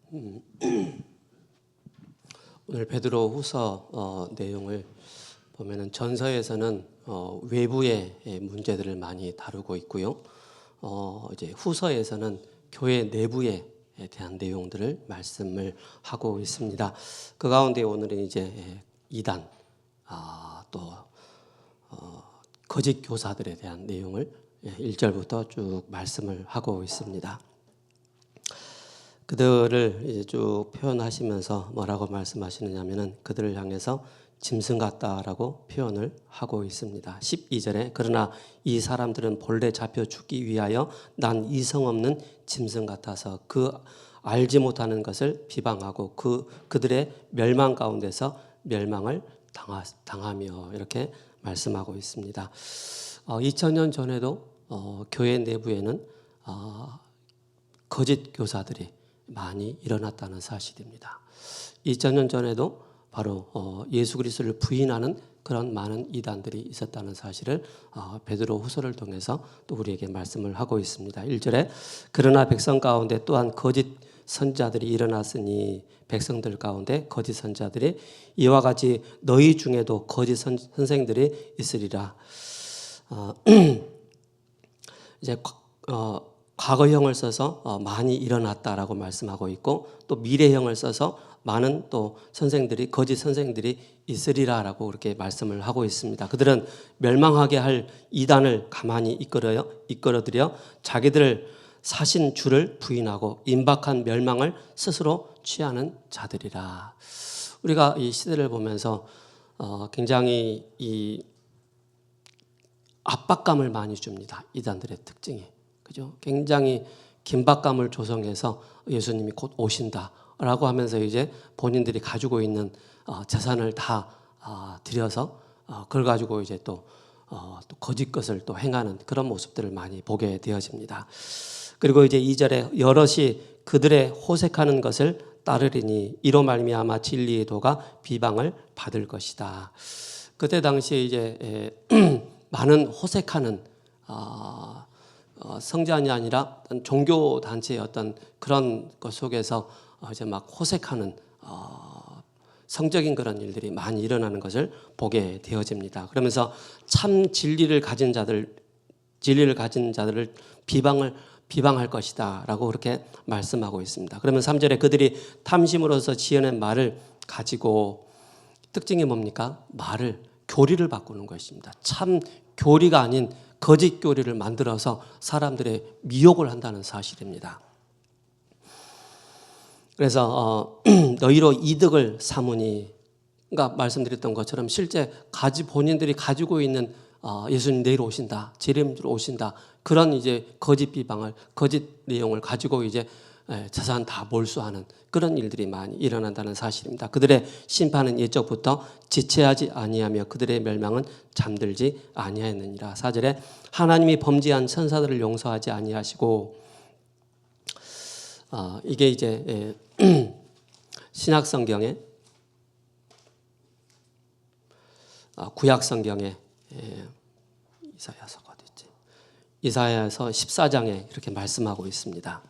오늘 베드로후서 내용을 보면은 전서에서는 외부의 문제들을 많이 다루고 있고요. 이제 후서에서는 교회 내부에 대한 내용들을 말씀을 하고 있습니다. 그 가운데 오늘은 이제 이단 또 거짓 교사들에 대한 내용을 1절부터 쭉 말씀을 하고 있습니다. 그들을 이제 쭉 표현하시면서 뭐라고 말씀하시느냐면은 그들을 향해서 짐승 같다라고 표현을 하고 있습니다. 12절에 그러나 이 사람들은 본래 잡혀 죽기 위하여 난 이성 없는 짐승 같아서 그 알지 못하는 것을 비방하고 그들의 멸망 가운데서 멸망을 당하며 이렇게 말씀하고 있습니다. 2000년 전에도 교회 내부에는 거짓 교사들이 많이 일어났다는 사실입니다. 2000년 전에도 바로 예수 그리스도를 부인하는 그런 많은 이단들이 있었다는 사실을 베드로 후서를 통해서 또 우리에게 말씀을 하고 있습니다. 1절에 그러나 백성 가운데 또한 거짓 선자들이 일어났으니 백성들 가운데 거짓 선자들이 이와 같이 너희 중에도 거짓 선생들이 있으리라. 이제 과거형을 써서 많이 일어났다라고 말씀하고 있고 또 미래형을 써서 많은 또 선생들이 거짓 선생들이 있으리라라고 그렇게 말씀을 하고 있습니다. 그들은 멸망하게 할 이단을 가만히 이끌어들여 자기들을 사신 주를 부인하고 임박한 멸망을 스스로 취하는 자들이라. 우리가 이 시대를 보면서 굉장히 이 압박감을 많이 줍니다. 이단들의 특징이. 그죠? 굉장히 긴박감을 조성해서 예수님이 곧 오신다라고 하면서 이제 본인들이 가지고 있는 재산을 다 들여서 그걸 가지고 이제 또 거짓 것을 또 행하는 그런 모습들을 많이 보게 되어집니다. 그리고 이제 2절에 여럿이 그들의 호색하는 것을 따르리니 이로 말미암아 진리의 도가 비방을 받을 것이다. 그때 당시에 이제 많은 호색하는 성전이 아니라 종교 단체의 어떤 그런 것 속에서 이제 막 호색하는 성적인 그런 일들이 많이 일어나는 것을 보게 되어집니다. 그러면서 참 진리를 가진 자들을 비방할 것이다라고 그렇게 말씀하고 있습니다. 그러면 3절에 그들이 탐심으로서 지어낸 말을 가지고 특징이 뭡니까? 교리를 바꾸는 것입니다. 참 교리가 아닌 거짓 교리를 만들어서 사람들의 미혹을 한다는 사실입니다. 그래서 너희로 이득을 삼으니, 그러니까 말씀드렸던 것처럼 실제 본인들이 가지고 있는 예수님 내일 오신다, 재림으로 오신다, 그런 이제 거짓 내용을 가지고 이제 재산 다 몰수하는 그런 일들이 많이 일어난다는 사실입니다. 그들의 심판은 예적부터 지체하지 아니하며 그들의 멸망은 잠들지 아니하였느니라. 4절에 하나님이 범죄한 천사들을 용서하지 아니하시고, 이게 이제 신약 성경에 구약 성경에 이사야서 14장에 이렇게 말씀하고 있습니다.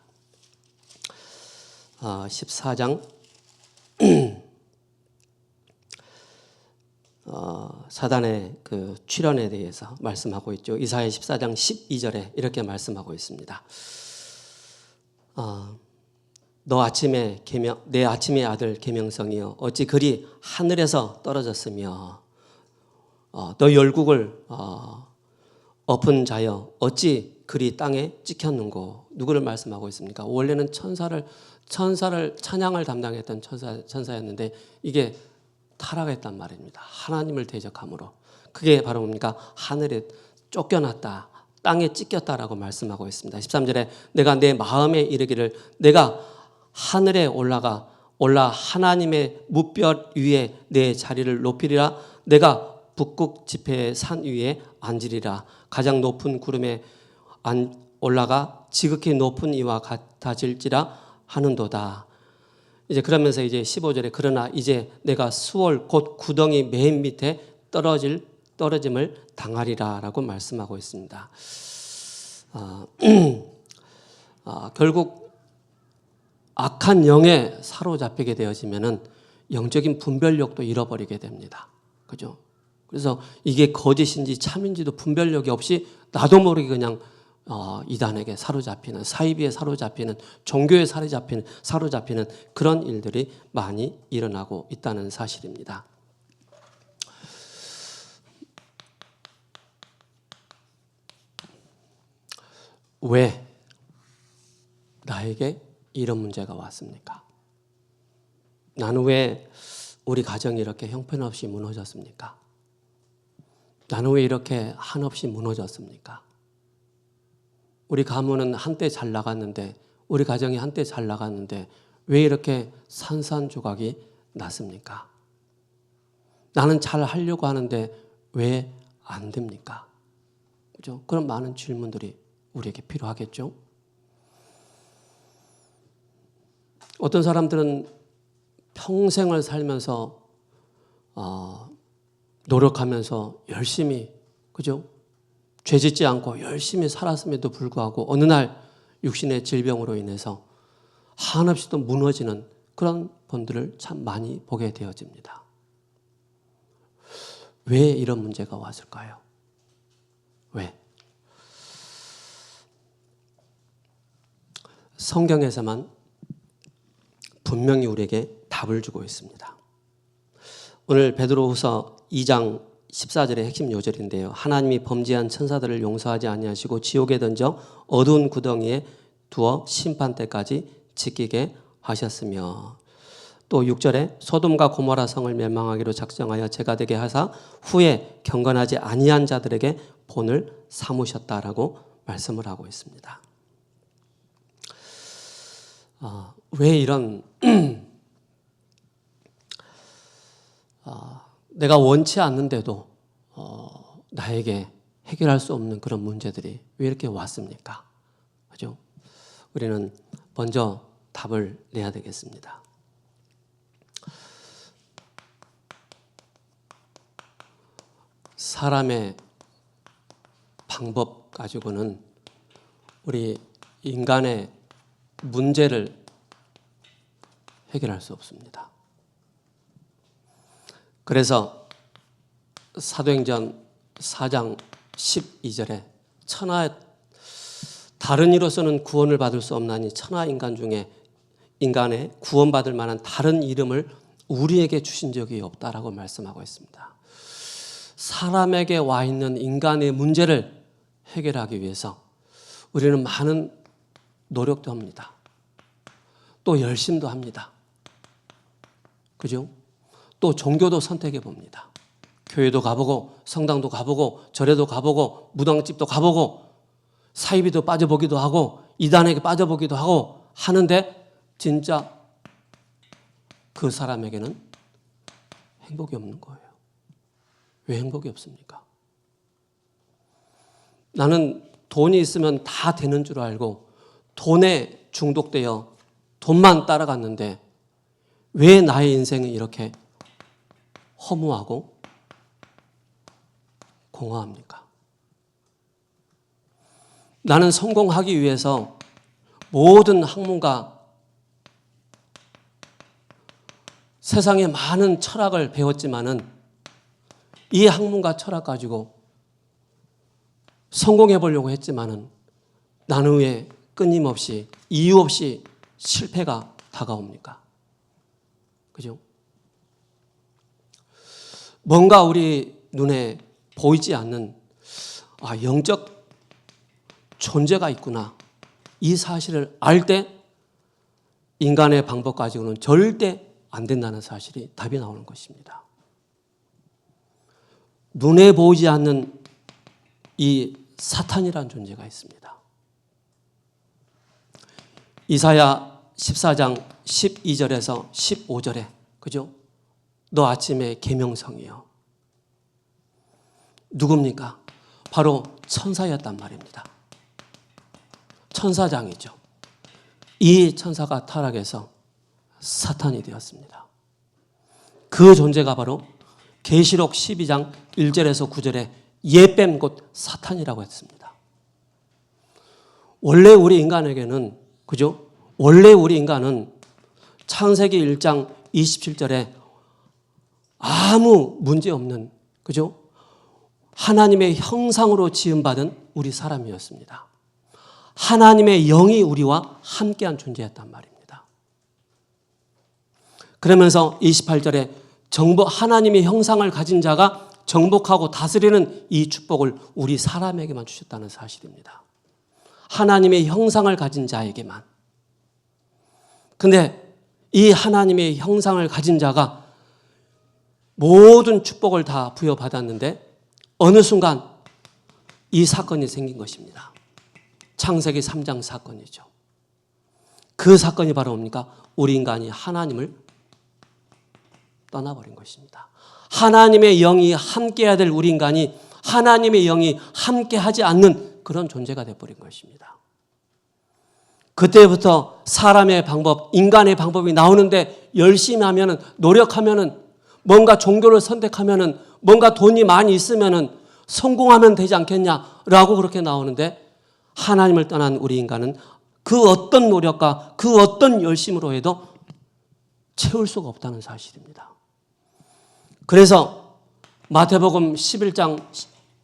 14장 사단의 그 출현에 대해서 말씀하고 있죠. 이사야 14장 12절에 이렇게 말씀하고 있습니다. 내 아침의 아들 계명성이여 어찌 그리 하늘에서 떨어졌으며 너 열국을 엎은 자여 어찌 그리 땅에 찍혔는고. 누구를 말씀하고 있습니까? 원래는 천사를 찬양을 담당했던 천사였는데 이게 타락했단 말입니다. 하나님을 대적함으로. 그게 바로 뭡니까? 하늘에 쫓겨났다, 땅에 찢겼다라고 말씀하고 있습니다. 13절에 내가 내 마음에 이르기를 내가 하늘에 올라 하나님의 무별 위에 내 자리를 높이리라. 내가 북극 지폐의 산 위에 앉으리라. 가장 높은 구름에 올라가 지극히 높은 이와 같아질지라 하는도다. 이제 그러면서 이제 15절에 그러나 이제 내가 수월 곧 구덩이 맨 밑에 떨어짐을 당하리라라고 말씀하고 있습니다. 결국 악한 영에 사로잡히게 되어지면은 영적인 분별력도 잃어버리게 됩니다. 그죠? 그래서 이게 거짓인지 참인지도 분별력이 없이 나도 모르게 그냥 이단에게 사로잡히는, 사이비에 사로잡히는, 종교에 사로잡히는 그런 일들이 많이 일어나고 있다는 사실입니다. 왜 나에게 이런 문제가 왔습니까? 나는 왜 우리 가정이 이렇게 형편없이 무너졌습니까? 나는 왜 이렇게 한없이 무너졌습니까? 우리 가문은 한때 잘 나갔는데, 우리 가정이 한때 잘 나갔는데 왜 이렇게 산산조각이 났습니까? 나는 잘 하려고 하는데 왜 안 됩니까? 그죠? 그런 많은 질문들이 우리에게 필요하겠죠? 어떤 사람들은 평생을 살면서 노력하면서 열심히, 그죠? 죄짓지 않고 열심히 살았음에도 불구하고 어느 날 육신의 질병으로 인해서 한없이 또 무너지는 그런 분들을 참 많이 보게 되어집니다. 왜 이런 문제가 왔을까요? 왜? 성경에서만 분명히 우리에게 답을 주고 있습니다. 오늘 베드로후서 2장 14절의 핵심 요절인데요. 하나님이 범죄한 천사들을 용서하지 아니하시고 지옥에 던져 어두운 구덩이에 두어 심판 때까지 지키게 하셨으며, 또 6절에 소돔과 고모라 성을 멸망하기로 작정하여 죄가 되게 하사 후에 경건하지 아니한 자들에게 본을 삼으셨다라고 말씀을 하고 있습니다. 왜 이런 내가 원치 않는데도 나에게 해결할 수 없는 그런 문제들이 왜 이렇게 왔습니까? 그죠? 우리는 먼저 답을 내야 되겠습니다. 사람의 방법 가지고는 우리 인간의 문제를 해결할 수 없습니다. 그래서 사도행전 4장 12절에 다른 이로서는 구원을 받을 수 없나니 천하 인간 중에 인간의 구원받을 만한 다른 이름을 우리에게 주신 적이 없다라고 말씀하고 있습니다. 사람에게 와 있는 인간의 문제를 해결하기 위해서 우리는 많은 노력도 합니다. 또 열심도 합니다. 그죠? 또 종교도 선택해 봅니다. 교회도 가보고 성당도 가보고 절에도 가보고 무당집도 가보고 사이비도 빠져보기도 하고 이단에게 빠져보기도 하고 하는데 진짜 그 사람에게는 행복이 없는 거예요. 왜 행복이 없습니까? 나는 돈이 있으면 다 되는 줄 알고 돈에 중독되어 돈만 따라갔는데 왜 나의 인생이 이렇게 허무하고 공허합니까? 나는 성공하기 위해서 모든 학문과 세상의 많은 철학을 배웠지만은 이 학문과 철학 가지고 성공해 보려고 했지만은 나는 왜 끊임없이 이유 없이 실패가 다가옵니까? 그죠? 뭔가 우리 눈에 보이지 않는 영적 존재가 있구나. 이 사실을 알 때 인간의 방법 가지고는 절대 안 된다는 사실이 답이 나오는 것입니다. 눈에 보이지 않는 이 사탄이라는 존재가 있습니다. 이사야 14장 12절에서 15절에 그죠? 너 아침에 계명성이요. 누굽니까? 바로 천사였단 말입니다. 천사장이죠. 이 천사가 타락해서 사탄이 되었습니다. 그 존재가 바로 계시록 12장 1절에서 9절에 예뱀 곧 사탄이라고 했습니다. 원래 우리 인간에게는 그죠? 원래 우리 인간은 창세기 1장 27절에 아무 문제 없는, 그죠? 하나님의 형상으로 지음받은 우리 사람이었습니다. 하나님의 영이 우리와 함께한 존재였단 말입니다. 그러면서 28절에 하나님의 형상을 가진 자가 정복하고 다스리는 이 축복을 우리 사람에게만 주셨다는 사실입니다. 하나님의 형상을 가진 자에게만. 근데 이 하나님의 형상을 가진 자가 모든 축복을 다 부여받았는데 어느 순간 이 사건이 생긴 것입니다. 창세기 3장 사건이죠. 그 사건이 바로 뭡니까? 우리 인간이 하나님을 떠나버린 것입니다. 하나님의 영이 함께해야 될 우리 인간이 하나님의 영이 함께하지 않는 그런 존재가 되어버린 것입니다. 그때부터 사람의 방법, 인간의 방법이 나오는데 열심히 하면은, 노력하면은, 뭔가 종교를 선택하면은, 뭔가 돈이 많이 있으면은 성공하면 되지 않겠냐라고 그렇게 나오는데, 하나님을 떠난 우리 인간은 그 어떤 노력과 그 어떤 열심으로 해도 채울 수가 없다는 사실입니다. 그래서 마태복음 11장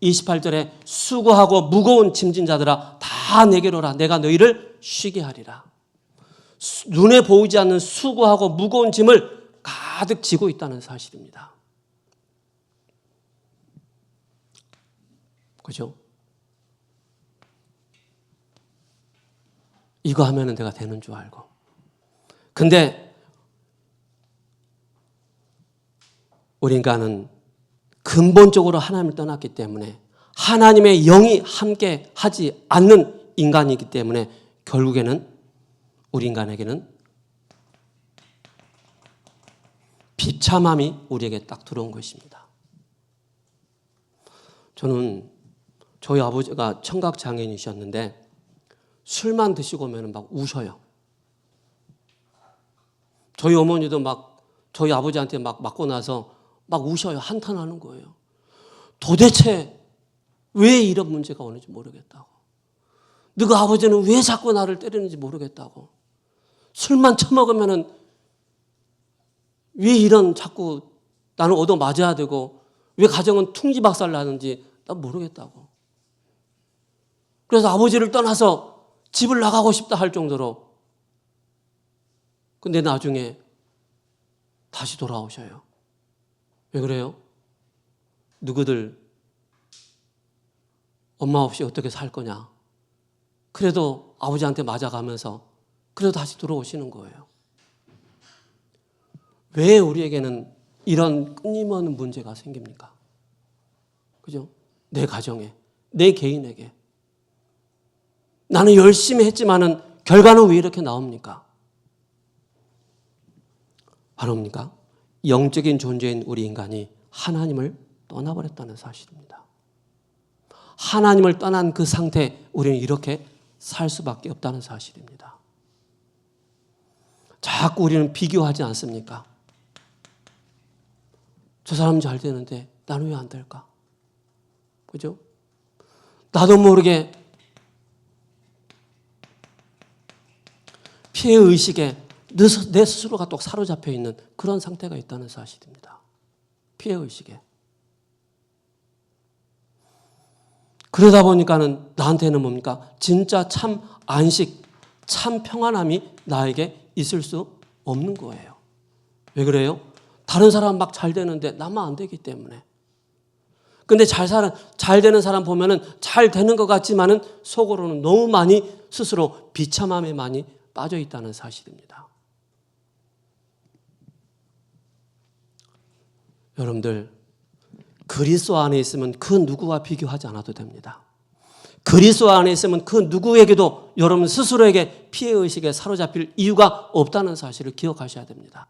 28절에 수고하고 무거운 짐진 자들아 다 내게로 오라. 내가 너희를 쉬게 하리라. 눈에 보이지 않는 수고하고 무거운 짐을 가득 지고 있다는 사실입니다. 그죠? 이거 하면은 내가 되는 줄 알고. 근데 우리 인간은 근본적으로 하나님을 떠났기 때문에 하나님의 영이 함께 하지 않는 인간이기 때문에 결국에는 우리 인간에게는 비참함이 우리에게 딱 들어온 것입니다. 저는 저희 아버지가 청각장애인이셨는데 술만 드시고 오면 막 우셔요. 저희 어머니도 막 저희 아버지한테 막 맞고 나서 막 우셔요. 한탄하는 거예요. 도대체 왜 이런 문제가 오는지 모르겠다고. 너희 아버지는 왜 자꾸 나를 때리는지 모르겠다고. 술만 처먹으면은 왜 이런 자꾸 나는 얻어 맞아야 되고 왜 가정은 퉁지박살 나는지 난 모르겠다고. 그래서 아버지를 떠나서 집을 나가고 싶다 할 정도로. 근데 나중에 다시 돌아오셔요. 왜 그래요? 누구들 엄마 없이 어떻게 살 거냐. 그래도 아버지한테 맞아가면서 그래도 다시 들어오시는 거예요. 왜 우리에게는 이런 끊임없는 문제가 생깁니까? 그죠? 내 가정에, 내 개인에게. 나는 열심히 했지만은 결과는 왜 이렇게 나옵니까? 바로 뭡니까? 영적인 존재인 우리 인간이 하나님을 떠나버렸다는 사실입니다. 하나님을 떠난 그 상태, 우리는 이렇게 살 수밖에 없다는 사실입니다. 자꾸 우리는 비교하지 않습니까? 저 사람 잘 되는데 나는 왜 안 될까? 그죠? 나도 모르게 피해의식에 내 스스로가 또 사로잡혀 있는 그런 상태가 있다는 사실입니다. 피해의식에. 그러다 보니까는 나한테는 뭡니까? 진짜 참 안식, 참 평안함이 나에게 있을 수 없는 거예요. 왜 그래요? 다른 사람 막 잘 되는데 나만 안 되기 때문에. 근데 잘 되는 사람 보면은 잘 되는 것 같지만은 속으로는 너무 많이 스스로 비참함에 많이 빠져 있다는 사실입니다. 여러분들, 그리스도 안에 있으면 그 누구와 비교하지 않아도 됩니다. 그리스도 안에 있으면 그 누구에게도 여러분 스스로에게 피해의식에 사로잡힐 이유가 없다는 사실을 기억하셔야 됩니다.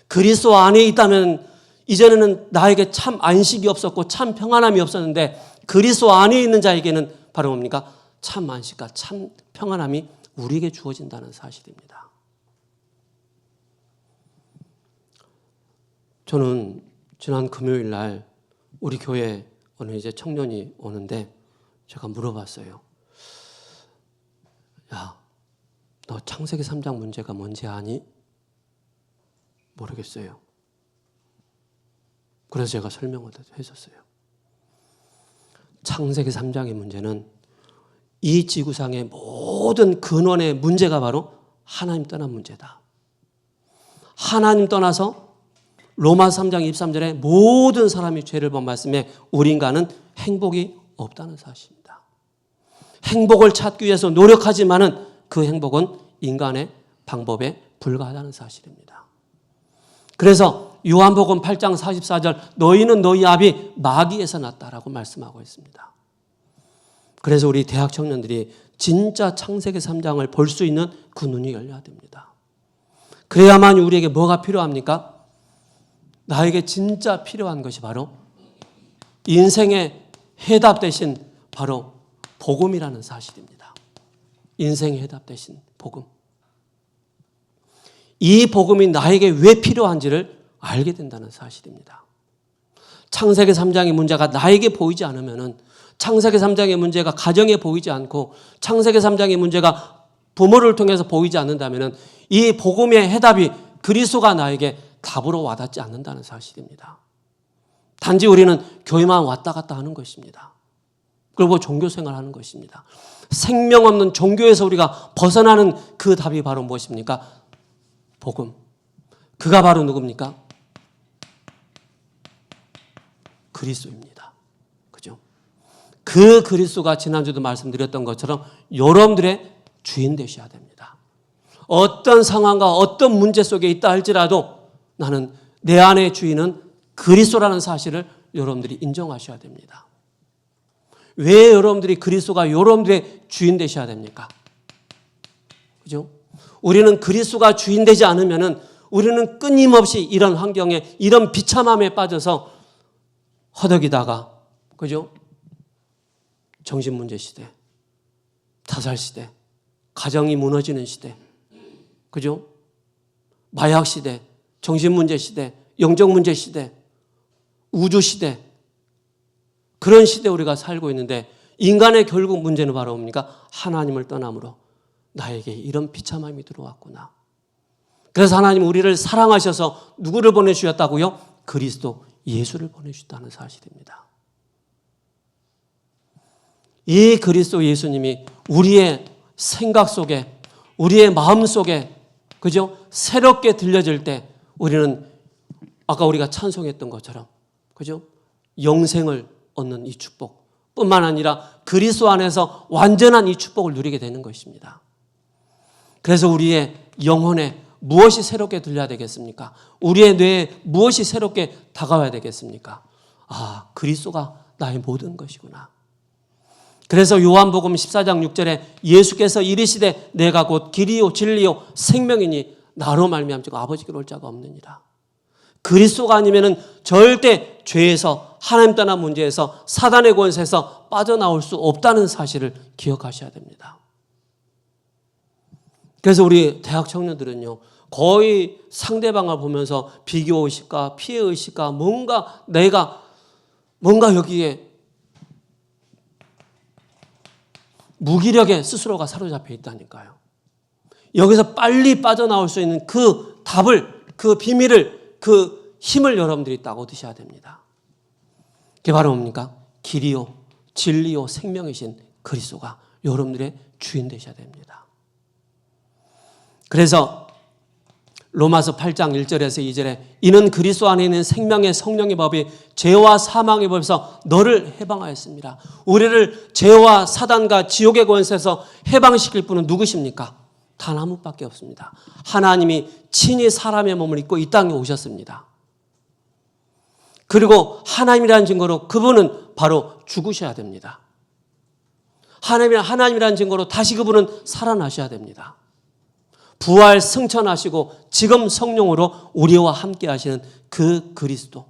그리스도 안에 있다면 이전에는 나에게 참 안식이 없었고 참 평안함이 없었는데 그리스도 안에 있는 자에게는 바로 뭡니까? 참 안식과 참 평안함이 우리에게 주어진다는 사실입니다. 저는 지난 금요일 날 우리 교회 어느 이제 청년이 오는데 제가 물어봤어요. 야, 너 창세기 3장 문제가 뭔지 아니? 모르겠어요. 그래서 제가 설명을 했었어요. 창세기 3장의 문제는 이 지구상의 모든 근원의 문제가 바로 하나님 떠난 문제다. 하나님 떠나서 로마서 3장 23절에 모든 사람이 죄를 본 말씀에 우리 인간은 행복이 없다는 사실입니다. 행복을 찾기 위해서 노력하지만은 그 행복은 인간의 방법에 불과하다는 사실입니다. 그래서 요한복음 8장 44절 너희는 너희 아비 마귀에서 났다라고 말씀하고 있습니다. 그래서 우리 대학 청년들이 진짜 창세기 3장을 볼 수 있는 그 눈이 열려야 됩니다. 그래야만 우리에게 뭐가 필요합니까? 나에게 진짜 필요한 것이 바로 인생의 해답 대신 바로 복음이라는 사실입니다. 인생의 해답 대신 복음. 이 복음이 나에게 왜 필요한지를 알게 된다는 사실입니다. 창세기 3장의 문제가 나에게 보이지 않으면은, 창세기 3장의 문제가 가정에 보이지 않고 창세기 3장의 문제가 부모를 통해서 보이지 않는다면은 이 복음의 해답이 그리스도가 나에게 답으로 와닿지 않는다는 사실입니다. 단지 우리는 교회만 왔다 갔다 하는 것입니다. 그리고 종교생활하는 것입니다. 생명 없는 종교에서 우리가 벗어나는 그 답이 바로 무엇입니까? 복음. 그가 바로 누굽니까? 그리스도입니다. 그죠? 그 그리스도가 지난주도 말씀드렸던 것처럼 여러분들의 주인 되셔야 됩니다. 어떤 상황과 어떤 문제 속에 있다 할지라도 나는 내 안의 주인은 그리스도라는 사실을 여러분들이 인정하셔야 됩니다. 왜 여러분들이 그리스도가 여러분들의 주인 되셔야 됩니까? 그죠? 우리는 그리스도가 주인 되지 않으면은 우리는 끊임없이 이런 환경에, 이런 비참함에 빠져서 허덕이다가, 그죠? 정신문제 시대, 자살 시대, 가정이 무너지는 시대, 그죠? 마약 시대, 정신문제 시대, 영적문제 시대, 우주 시대, 그런 시대에 우리가 살고 있는데 인간의 결국 문제는 바로 뭡니까? 하나님을 떠남으로 나에게 이런 비참함이 들어왔구나. 그래서 하나님 우리를 사랑하셔서 누구를 보내주셨다고요? 그리스도 예수를 보내주셨다는 사실입니다. 이 그리스도 예수님이 우리의 생각 속에, 우리의 마음 속에, 그죠? 새롭게 들려질 때 우리는 아까 우리가 찬송했던 것처럼, 그죠? 영생을 얻는 이 축복 뿐만 아니라 그리스도 안에서 완전한 이 축복을 누리게 되는 것입니다. 그래서 우리의 영혼에 무엇이 새롭게 들려야 되겠습니까? 우리의 뇌에 무엇이 새롭게 다가와야 되겠습니까? 아, 그리스도가 나의 모든 것이구나. 그래서 요한복음 14장 6절에 예수께서 이르시되 내가 곧 길이요 진리요 생명이니 나로 말미암지 아버지께로 올 자가 없느니라. 그리스도가 아니면은 절대 죄에서, 하나님 떠난 문제에서, 사단의 권세에서 빠져나올 수 없다는 사실을 기억하셔야 됩니다. 그래서 우리 대학 청년들은요, 거의 상대방을 보면서 비교의식과 피해의식과 뭔가 여기에 무기력에 스스로가 사로잡혀 있다니까요. 여기서 빨리 빠져나올 수 있는 그 답을, 그 비밀을, 그 힘을 여러분들이 딱 얻으셔야 됩니다. 그게 바로 뭡니까? 길이요, 진리요, 생명이신 그리스도가 여러분들의 주인 되셔야 됩니다. 그래서 로마서 8장 1절에서 2절에 이는 그리스도 안에 있는 생명의 성령의 법이 죄와 사망의 법에서 너를 해방하였습니다. 우리를 죄와 사단과 지옥의 권세에서 해방시킬 분은 누구십니까? 단 한 분밖에 없습니다. 하나님이 친히 사람의 몸을 입고 이 땅에 오셨습니다. 그리고 하나님이라는 증거로 그분은 바로 죽으셔야 됩니다. 하나님이라는 증거로 다시 그분은 살아나셔야 됩니다. 부활 승천하시고 지금 성령으로 우리와 함께 하시는 그 그리스도.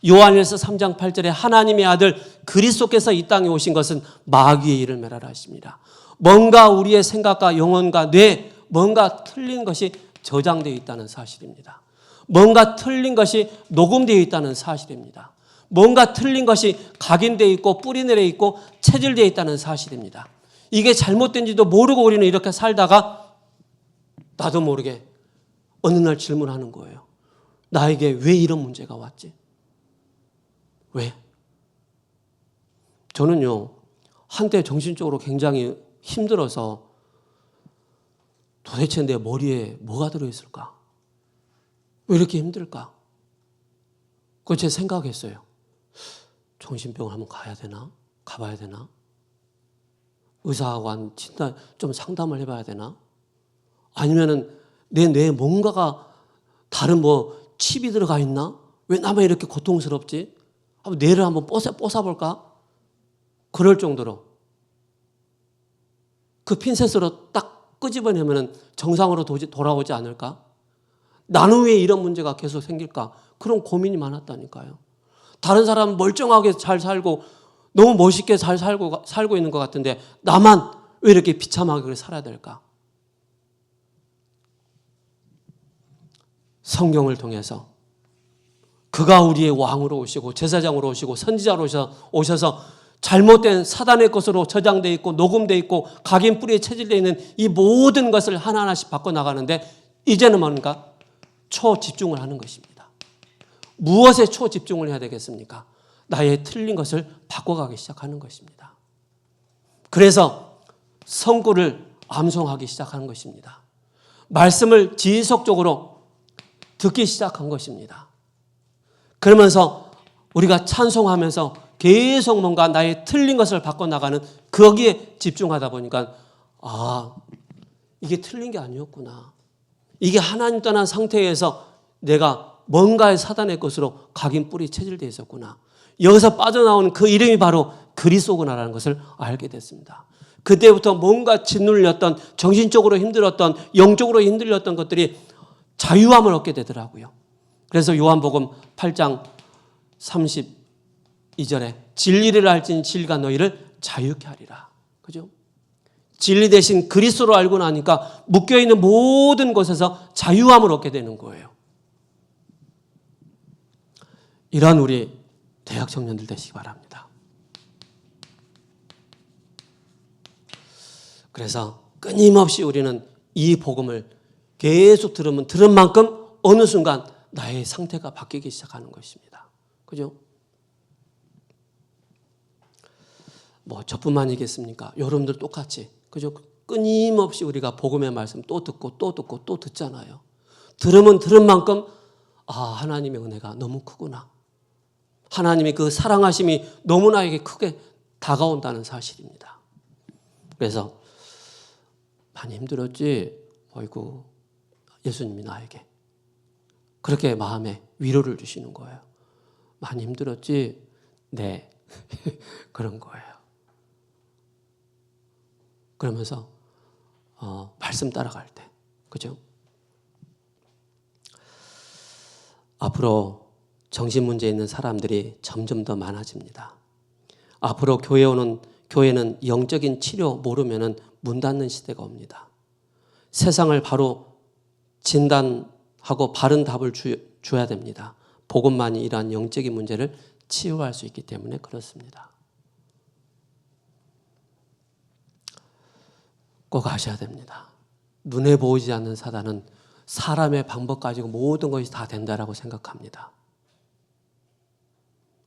요한일서 3장 8절에 하나님의 아들 그리스도께서 이 땅에 오신 것은 마귀의 일을 멸하라 하십니다. 뭔가 우리의 생각과 영혼과 뇌에 뭔가 틀린 것이 저장되어 있다는 사실입니다. 뭔가 틀린 것이 녹음되어 있다는 사실입니다. 뭔가 틀린 것이 각인되어 있고 뿌리내려 있고 체질되어 있다는 사실입니다. 이게 잘못된지도 모르고 우리는 이렇게 살다가 나도 모르게 어느 날 질문하는 거예요. 나에게 왜 이런 문제가 왔지? 왜? 저는요, 한때 정신적으로 굉장히 힘들어서 도대체 내 머리에 뭐가 들어있을까? 왜 이렇게 힘들까? 그거 제 생각했어요. 정신병을 한번 가야 되나? 가봐야 되나? 의사하고 진단 좀 상담을 해봐야 되나? 아니면은 내 뇌에 뭔가가 다른 칩이 들어가 있나? 왜 나만 이렇게 고통스럽지? 한번 뇌를 한번 뽀사볼까? 그럴 정도로 그 핀셋으로 딱 끄집어내면 정상으로 돌아오지 않을까? 나는 왜 이런 문제가 계속 생길까? 그런 고민이 많았다니까요. 다른 사람은 멀쩡하게 잘 살고 너무 멋있게 잘 살고 있는 것 같은데 나만 왜 이렇게 비참하게 살아야 될까? 성경을 통해서 그가 우리의 왕으로 오시고 제사장으로 오시고 선지자로 오셔서 잘못된 사단의 것으로 저장되어 있고 녹음되어 있고 각인 뿌리에 체질되어 있는 이 모든 것을 하나하나씩 바꿔나가는데 이제는 뭔가 초집중을 하는 것입니다. 무엇에 초집중을 해야 되겠습니까? 나의 틀린 것을 바꿔가기 시작하는 것입니다. 그래서 성구를 암송하기 시작하는 것입니다. 말씀을 지속적으로 듣기 시작한 것입니다. 그러면서 우리가 찬송하면서 계속 뭔가 나의 틀린 것을 바꿔나가는 거기에 집중하다 보니까 이게 틀린 게 아니었구나. 이게 하나님 떠난 상태에서 내가 뭔가의 사단의 것으로 각인 뿌리 체질되어 있었구나. 여기서 빠져나오는 그 이름이 바로 그리스도구나라는 것을 알게 됐습니다. 그때부터 뭔가 짓눌렸던 정신적으로 힘들었던 영적으로 힘들었던 것들이 자유함을 얻게 되더라고요. 그래서 요한복음 8장 32절에 진리를 알지니 진리가 너희를 자유케 하리라. 그죠? 진리 대신 그리스도로 알고 나니까 묶여있는 모든 것에서 자유함을 얻게 되는 거예요. 이런 우리 대학 청년들 되시기 바랍니다. 그래서 끊임없이 우리는 이 복음을 계속 들은 만큼 어느 순간 나의 상태가 바뀌기 시작하는 것입니다. 그죠? 저뿐만이겠습니까? 여러분들 똑같이. 그죠? 끊임없이 우리가 복음의 말씀 또 듣고 또 듣잖아요. 들은 만큼 하나님의 은혜가 너무 크구나. 하나님의 그 사랑하심이 너무 나에게 크게 다가온다는 사실입니다. 그래서 많이 힘들었지? 어이구, 예수님이 나에게 그렇게 마음에 위로를 주시는 거예요. 많이 힘들었지? 네. 그런 거예요. 그러면서 말씀 따라갈 때, 그죠? 앞으로 정신문제 있는 사람들이 점점 더 많아집니다. 앞으로 교회는 영적인 치료 모르면 문 닫는 시대가 옵니다. 세상을 바로 진단하고 바른 답을 줘야 됩니다. 복음만이 이러한 영적인 문제를 치유할 수 있기 때문에 그렇습니다. 꼭 아셔야 됩니다. 눈에 보이지 않는 사단은 사람의 방법 가지고 모든 것이 다 된다라고 생각합니다.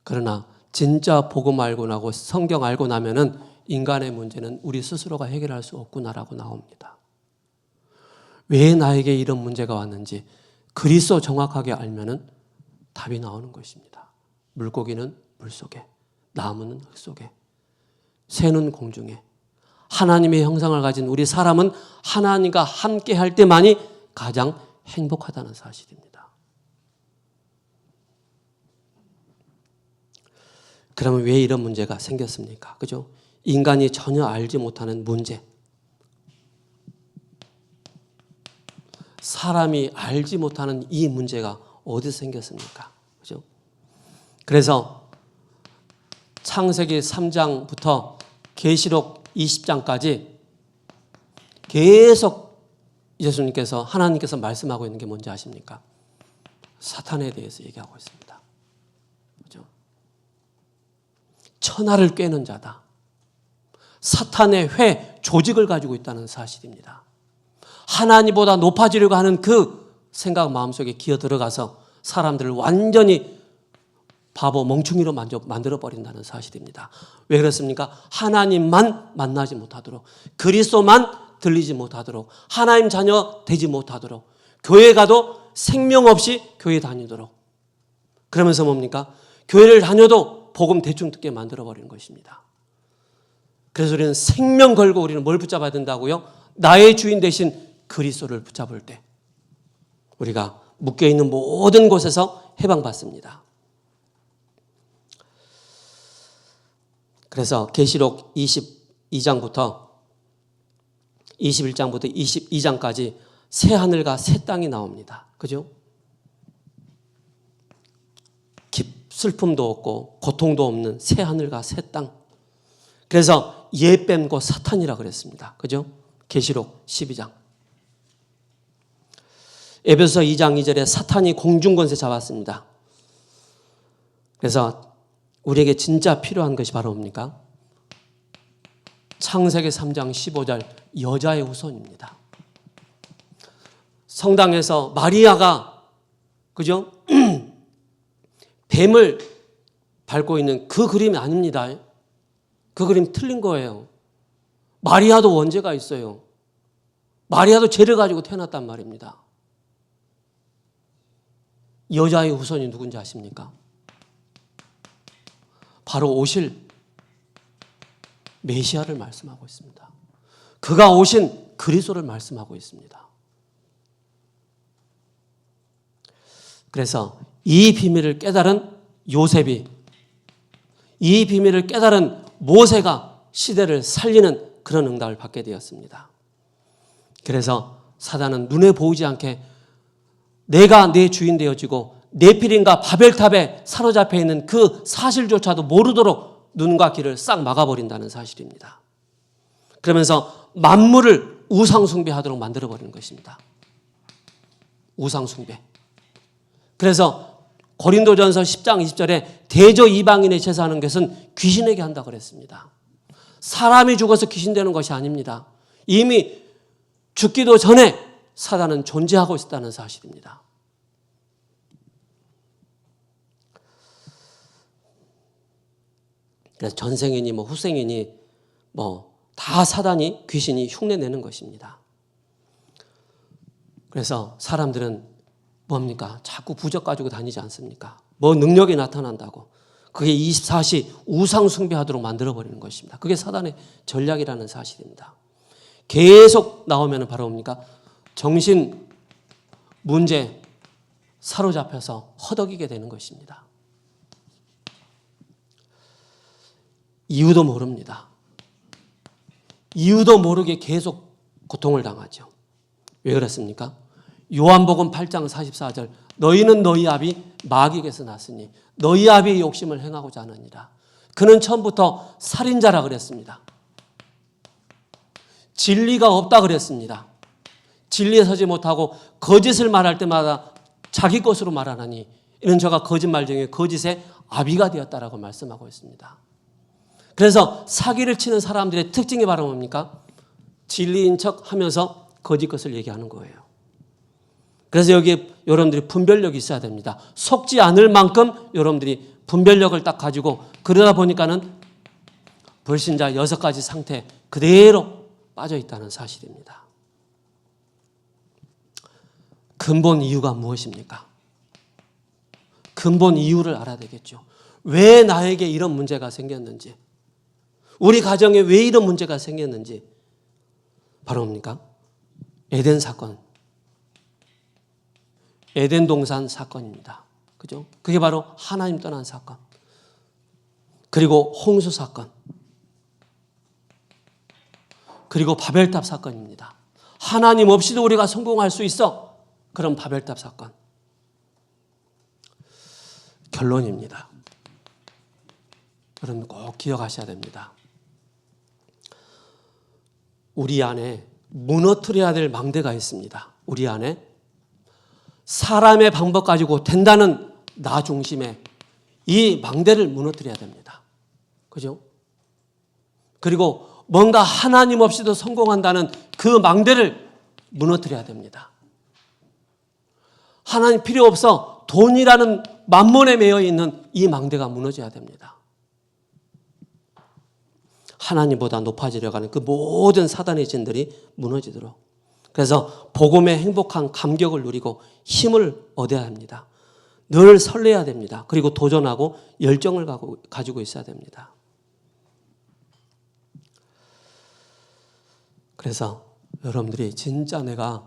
그러나 진짜 복음 알고 나고 성경 알고 나면은 인간의 문제는 우리 스스로가 해결할 수 없구나라고 나옵니다. 왜 나에게 이런 문제가 왔는지 그리스도 정확하게 알면은 답이 나오는 것입니다. 물고기는 물속에, 나무는 흙 속에, 새는 공중에. 하나님의 형상을 가진 우리 사람은 하나님과 함께 할 때만이 가장 행복하다는 사실입니다. 그러면 왜 이런 문제가 생겼습니까? 그죠? 인간이 전혀 알지 못하는 문제. 사람이 알지 못하는 이 문제가 어디서 생겼습니까? 그죠? 그래서 창세기 3장부터 계시록 20장까지 계속 예수님께서 하나님께서 말씀하고 있는 게 뭔지 아십니까? 사탄에 대해서 얘기하고 있습니다. 그죠? 천하를 꿰는 자다. 사탄의 회 조직을 가지고 있다는 사실입니다. 하나님보다 높아지려고 하는 그 생각 마음속에 기어 들어가서 사람들을 완전히 바보 멍충이로 만들어버린다는 사실입니다. 왜 그렇습니까? 하나님만 만나지 못하도록, 그리스도만 들리지 못하도록, 하나님 자녀 되지 못하도록, 교회 가도 생명 없이 교회 다니도록, 그러면서 뭡니까? 교회를 다녀도 복음 대충 듣게 만들어버리는 것입니다. 그래서 우리는 생명 걸고 우리는 뭘 붙잡아야 된다고요? 나의 주인 대신 그리스도를 붙잡을 때 우리가 묶여있는 모든 곳에서 해방받습니다. 그래서 계시록 22장부터 21장부터 22장까지 새 하늘과 새 땅이 나옵니다. 그죠? 슬픔도 없고 고통도 없는 새 하늘과 새 땅. 그래서 예 뺨고 사탄이라 그랬습니다. 그죠? 계시록 12장. 에베소서 2장 2절에 사탄이 공중권세 잡았습니다. 그래서 우리에게 진짜 필요한 것이 바로 뭡니까? 창세기 3장 15절 여자의 후손입니다. 성당에서 마리아가 그죠? 뱀을 밟고 있는 그 그림이 아닙니다. 그 그림 틀린 거예요. 마리아도 원죄가 있어요. 마리아도 죄를 가지고 태어났단 말입니다. 여자의 후손이 누군지 아십니까? 바로 오실 메시아를 말씀하고 있습니다. 그가 오신 그리스도를 말씀하고 있습니다. 그래서 이 비밀을 깨달은 요셉이, 이 비밀을 깨달은 모세가 시대를 살리는 그런 응답을 받게 되었습니다. 그래서 사단은 눈에 보이지 않게 내가 내 주인 되어지고 네피림과 바벨탑에 사로잡혀 있는 그 사실조차도 모르도록 눈과 귀를 싹 막아버린다는 사실입니다. 그러면서 만물을 우상숭배하도록 만들어버리는 것입니다. 우상숭배. 그래서 고린도전서 10장 20절에 대저 이방인의 제사하는 것은 귀신에게 한다고 그랬습니다. 사람이 죽어서 귀신 되는 것이 아닙니다. 이미 죽기도 전에 사단은 존재하고 있다는 사실입니다. 그래서 전생이니 후생이니 다 사단이 귀신이 흉내내는 것입니다. 그래서 사람들은 뭡니까? 자꾸 부적 가지고 다니지 않습니까? 능력이 나타난다고. 그게 24시 우상 숭배하도록 만들어버리는 것입니다. 그게 사단의 전략이라는 사실입니다. 계속 나오면 바로 뭡니까? 정신 문제 사로잡혀서 허덕이게 되는 것입니다. 이유도 모릅니다. 이유도 모르게 계속 고통을 당하죠. 왜 그렇습니까? 요한복음 8장 44절 너희는 너희 아비 마귀에게서 났으니 너희 아비의 욕심을 행하고자 하느니라. 그는 처음부터 살인자라 그랬습니다. 진리가 없다 그랬습니다. 진리에 서지 못하고 거짓을 말할 때마다 자기 것으로 말하나니 이는 저가 거짓말 중에 거짓의 아비가 되었다라고 말씀하고 있습니다. 그래서 사기를 치는 사람들의 특징이 바로 뭡니까? 진리인 척 하면서 거짓 것을 얘기하는 거예요. 그래서 여기에 여러분들이 분별력이 있어야 됩니다. 속지 않을 만큼 여러분들이 분별력을 딱 가지고 그러다 보니까는 불신자 6가지 상태 그대로 빠져 있다는 사실입니다. 근본 이유가 무엇입니까? 근본 이유를 알아야 되겠죠. 왜 나에게 이런 문제가 생겼는지, 우리 가정에 왜 이런 문제가 생겼는지 바로 뭡니까? 에덴 사건, 에덴 동산 사건입니다. 그죠? 그게 바로 하나님 떠난 사건. 그리고 홍수 사건. 그리고 바벨탑 사건입니다. 하나님 없이도 우리가 성공할 수 있어. 그런 바벨탑 사건. 결론입니다. 여러분 꼭 기억하셔야 됩니다. 우리 안에 무너뜨려야 될 망대가 있습니다. 우리 안에 사람의 방법 가지고 된다는 나 중심의 이 망대를 무너뜨려야 됩니다. 그죠? 그리고 뭔가 하나님 없이도 성공한다는 그 망대를 무너뜨려야 됩니다. 하나님 필요 없어. 돈이라는 만몬에 매여 있는 이 망대가 무너져야 됩니다. 하나님보다 높아지려고 하는 그 모든 사단의 진들이 무너지도록. 그래서 복음의 행복한 감격을 누리고 힘을 얻어야 합니다. 늘 설레야 됩니다. 그리고 도전하고 열정을 가지고 있어야 됩니다. 그래서 여러분들이 진짜 내가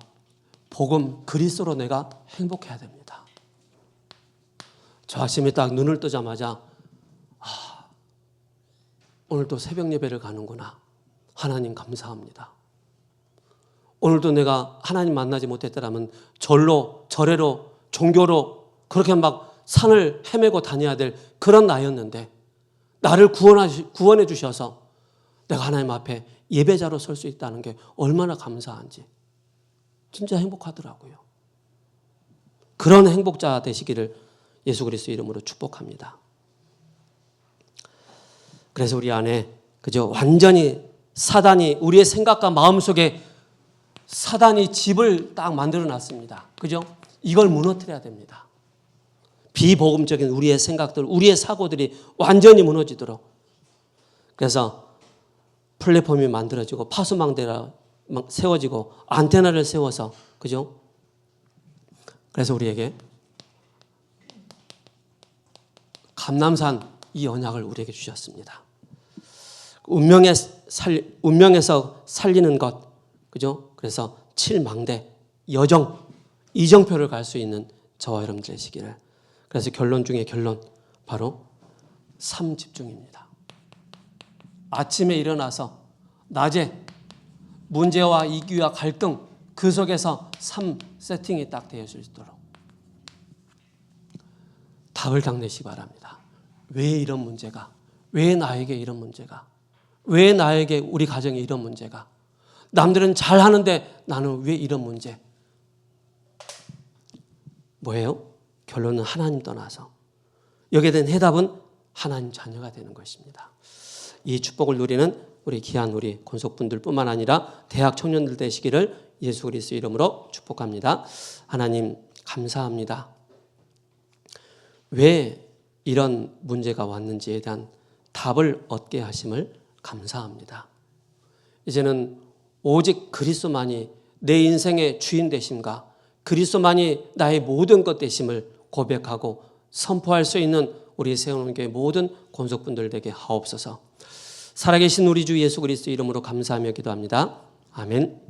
복음 그리스도로 내가 행복해야 됩니다. 저 아침에 딱 눈을 뜨자마자 오늘도 새벽 예배를 가는구나. 하나님 감사합니다. 오늘도 내가 하나님 만나지 못했더라면 절로 절에로 종교로 그렇게 막 산을 헤매고 다녀야 될 그런 나였는데 나를 구원해 주셔서 내가 하나님 앞에 예배자로 설 수 있다는 게 얼마나 감사한지 진짜 행복하더라고요. 그런 행복자 되시기를 예수 그리스도 이름으로 축복합니다. 그래서 우리 안에 그저 완전히 사단이 우리의 생각과 마음 속에 사단이 집을 딱 만들어 놨습니다. 그죠? 이걸 무너뜨려야 됩니다. 비복음적인 우리의 생각들, 우리의 사고들이 완전히 무너지도록. 그래서 플랫폼이 만들어지고 파수망대가 세워지고 안테나를 세워서 그죠? 그래서 우리에게 감람산 이 언약을 우리에게 주셨습니다. 운명에서 살리는 것, 그죠? 그래서 7망대, 여정, 이정표를 갈 수 있는 저와 여러분 되시기를. 그래서 결론 중에 결론, 바로 삶 집중입니다. 아침에 일어나서 낮에 문제와 이기와 갈등 그 속에서 삶 세팅이 딱 되어 있을 수 있도록 답을 딱 내시기 바랍니다. 왜 이런 문제가? 왜 나에게 이런 문제가? 왜 나에게 우리 가정에 이런 문제가? 남들은 잘하는데 나는 왜 이런 문제? 뭐예요? 결론은 하나님 떠나서 여기에 대한 해답은 하나님 자녀가 되는 것입니다. 이 축복을 누리는 우리 귀한 우리 권속분들뿐만 아니라 대학 청년들 되시기를 예수 그리스도 이름으로 축복합니다. 하나님 감사합니다. 왜 이런 문제가 왔는지에 대한 답을 얻게 하심을 감사합니다. 이제는 오직 그리스도만이 내 인생의 주인 되심과 그리스도만이 나의 모든 것 되심을 고백하고 선포할 수 있는 우리 세우는교회 모든 권속분들 되게 하옵소서. 살아계신 우리 주 예수 그리스도 이름으로 감사하며 기도합니다. 아멘.